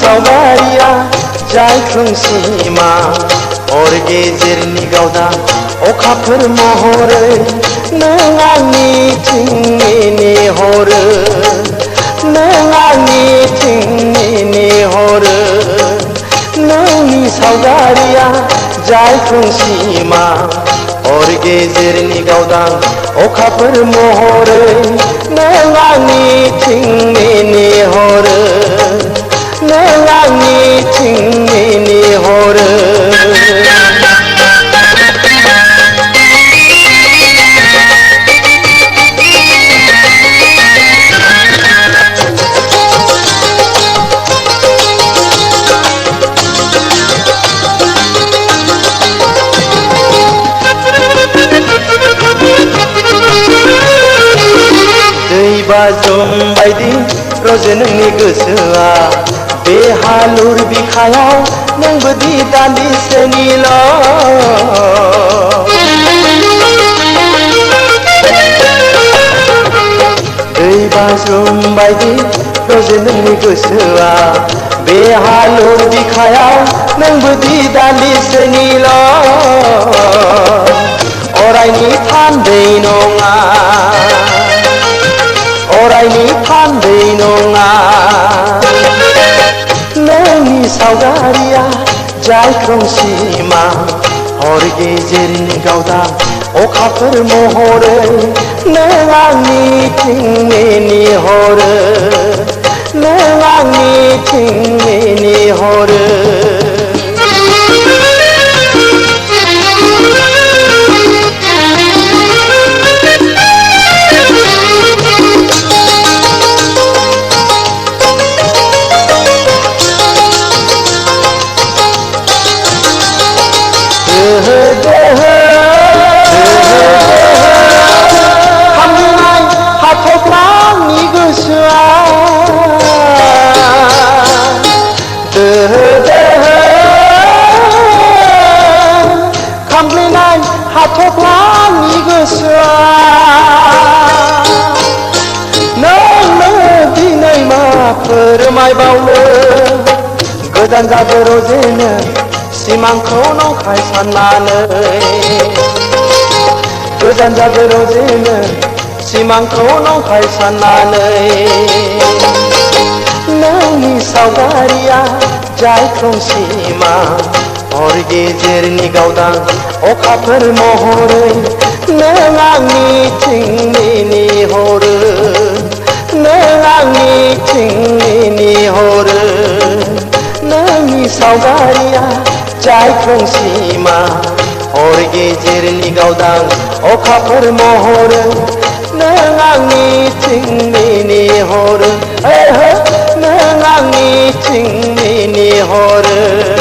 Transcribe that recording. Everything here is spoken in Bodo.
सावगारिया जायख्लंसिमा हर गेजेरनि गावदां अखाफोर महरै नों आंनिथिं नेहरो नों आंनिथिं नेहरो नोंनि सावगारिया जायख्लंसिमा हर गेजेरनि गावदां अखाफोर महरै नों आंनिथिं नेहरो नों आंनिथिं नेहरो बाजों बायदि रजे नोंनि गोसोआ बे हालुर बिखायाव नोंबोदि दान्दिसेनिल' दै बाज्रुम बायदि रजे नोंनि गोसोआ बे हालुर बिखायाव नोंबोदि दान्दिसेनिल' अरायनि थान्दै नङा अरायनि थान्दै नङा नोंनि सावगारिया जायख्लंसिमा हर गेजेरनि गावदां अखाफोर महरै नों आंनिथिं नेहरो नों आंनिथिं नेहरो खामनाय हाथफ्लानि गोसोआ दोहो दोहो खामनाय हाथफ्लानि गोसोआ नोंनो दिनै मा फोरमायबावनो गोदान जादो रजेनो सिमांखौ नंखाय साननानै गोदान जादो रजेनो सिमांखौ नंखाय साननानै नोंनि सावगारिया जायख्लंसिमा हर गेजेरनि गावदां अखाफोर महरै नों आंनिथिं नेहरो नों आंनिथिं नेहरो नोंनि सावगारिया जायख्लंसिमा हर गेजेरनि गावदां अखाफोर महरै नों आंनिथिं नेहरो नों आंनिथिं नेहरो